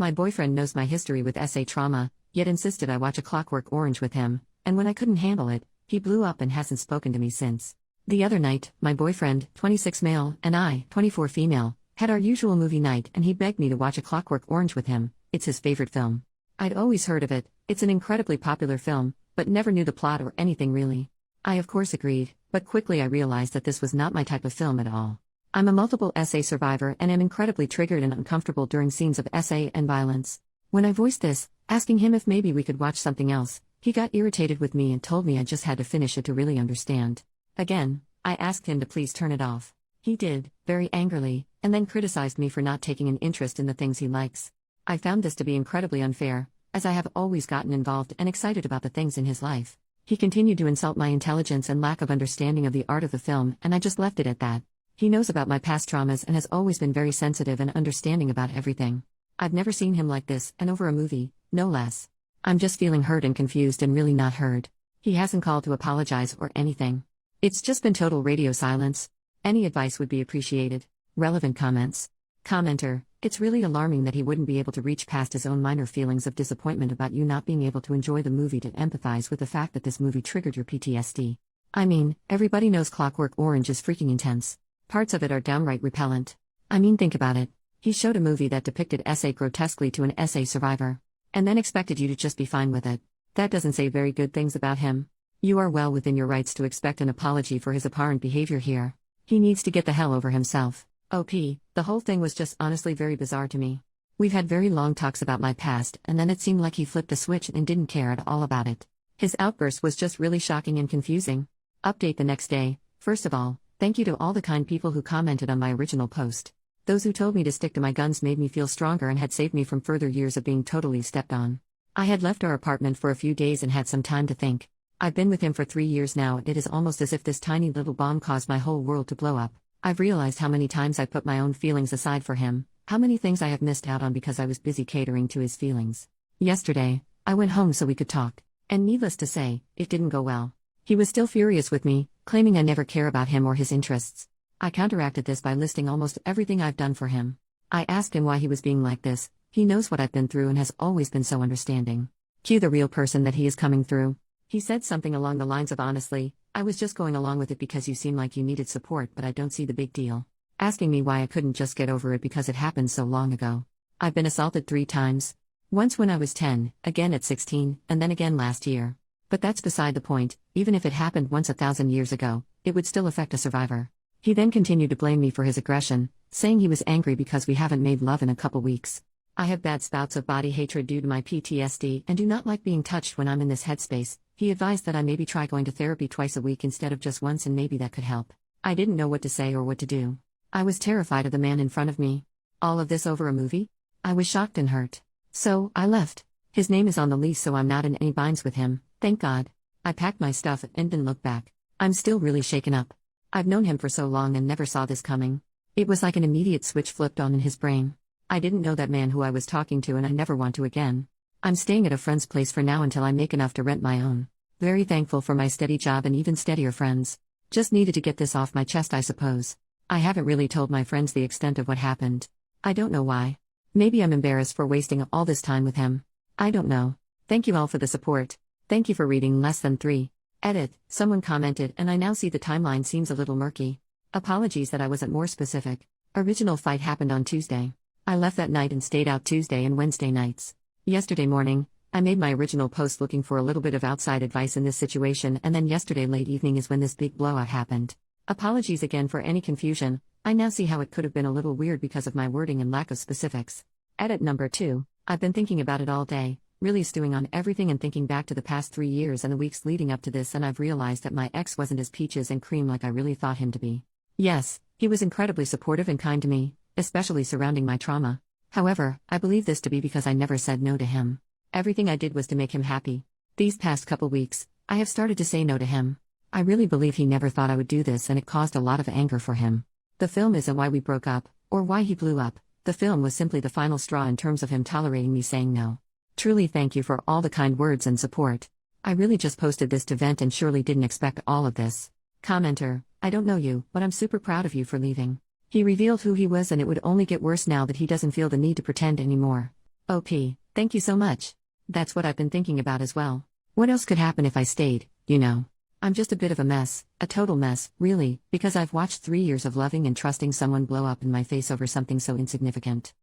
My boyfriend knows my history with SA trauma, yet insisted I watch A Clockwork Orange with him, and when I couldn't handle it, he blew up and hasn't spoken to me since. The other night, my boyfriend, 26 male, and I, 24 female, had our usual movie night and he begged me to watch A Clockwork Orange with him. It's his favorite film. I'd always heard of it, it's an incredibly popular film, but never knew the plot or anything really. I of course agreed, but quickly I realized that this was not my type of film at all. I'm a multiple SA survivor and am incredibly triggered and uncomfortable during scenes of SA and violence. When I voiced this, asking him if maybe we could watch something else, he got irritated with me and told me I just had to finish it to really understand. Again, I asked him to please turn it off. He did, very angrily, and then criticized me for not taking an interest in the things he likes. I found this to be incredibly unfair, as I have always gotten involved and excited about the things in his life. He continued to insult my intelligence and lack of understanding of the art of the film, and I just left it at that. He knows about my past traumas and has always been very sensitive and understanding about everything. I've never seen him like this, and over a movie, no less. I'm just feeling hurt and confused and really not heard. He hasn't called to apologize or anything. It's just been total radio silence. Any advice would be appreciated. Relevant comments. Commenter, it's really alarming that he wouldn't be able to reach past his own minor feelings of disappointment about you not being able to enjoy the movie to empathize with the fact that this movie triggered your PTSD. I mean, everybody knows Clockwork Orange is freaking intense. Parts of it are downright repellent. I mean, think about it. He showed a movie that depicted SA grotesquely to an SA survivor, and then expected you to just be fine with it. That doesn't say very good things about him. You are well within your rights to expect an apology for his apparent behavior here. He needs to get the hell over himself. OP, the whole thing was just honestly very bizarre to me. We've had very long talks about my past, and then it seemed like he flipped a switch and didn't care at all about it. His outburst was just really shocking and confusing. Update the next day. First of all, thank you to all the kind people who commented on my original post. Those who told me to stick to my guns made me feel stronger and had saved me from further years of being totally stepped on. I had left our apartment for a few days and had some time to think. I've been with him for 3 years now, and it is almost as if this tiny little bomb caused my whole world to blow up. I've realized how many times I put my own feelings aside for him, how many things I have missed out on because I was busy catering to his feelings. Yesterday, I went home so we could talk, and needless to say, it didn't go well. He was still furious with me, claiming I never care about him or his interests. I counteracted this by listing almost everything I've done for him. I asked him why he was being like this. He knows what I've been through and has always been so understanding. Cue the real person that he is coming through. He said something along the lines of honestly, I was just going along with it because you seem like you needed support, but I don't see the big deal. Asking me why I couldn't just get over it because it happened so long ago. I've been assaulted 3 times. Once when I was 10, again at 16, and then again last year. But that's beside the point. Even if it happened once 1,000 years ago, it would still affect a survivor. He then continued to blame me for his aggression, saying he was angry because we haven't made love in a couple weeks. I have bad spouts of body hatred due to my PTSD and do not like being touched when I'm in this headspace. He advised that I maybe try going to therapy twice a week instead of just once, and maybe that could help. I didn't know what to say or what to do. I was terrified of the man in front of me. All of this over a movie? I was shocked and hurt. So, I left. His name is on the lease, so I'm not in any binds with him, thank God. I packed my stuff and didn't look back. I'm still really shaken up. I've known him for so long and never saw this coming. It was like an immediate switch flipped on in his brain. I didn't know that man who I was talking to, and I never want to again. I'm staying at a friend's place for now until I make enough to rent my own. Very thankful for my steady job and even steadier friends. Just needed to get this off my chest, I suppose. I haven't really told my friends the extent of what happened. I don't know why. Maybe I'm embarrassed for wasting all this time with him. I don't know. Thank you all for the support. Thank you for reading less than 3. Edit, someone commented, and I now see the timeline seems a little murky. Apologies that I wasn't more specific. Original fight happened on Tuesday. I left that night and stayed out Tuesday and Wednesday nights. Yesterday morning, I made my original post looking for a little bit of outside advice in this situation, and then yesterday late evening is when this big blowout happened. Apologies again for any confusion. I now see how it could have been a little weird because of my wording and lack of specifics. Edit number 2. I've been thinking about it all day, really stewing on everything and thinking back to the past 3 years and the weeks leading up to this, and I've realized that my ex wasn't as peaches and cream like I really thought him to be. Yes, he was incredibly supportive and kind to me, especially surrounding my trauma. However, I believe this to be because I never said no to him. Everything I did was to make him happy. These past couple weeks, I have started to say no to him. I really believe he never thought I would do this, and it caused a lot of anger for him. The film isn't why we broke up, or why he blew up. The film was simply the final straw in terms of him tolerating me saying no. Truly thank you for all the kind words and support. I really just posted this to vent and surely didn't expect all of this. Commenter, I don't know you, but I'm super proud of you for leaving. He revealed who he was, and it would only get worse now that he doesn't feel the need to pretend anymore. OP, thank you so much. That's what I've been thinking about as well. What else could happen if I stayed, you know? I'm just a bit of a mess, a total mess, really, because I've watched 3 years of loving and trusting someone blow up in my face over something so insignificant.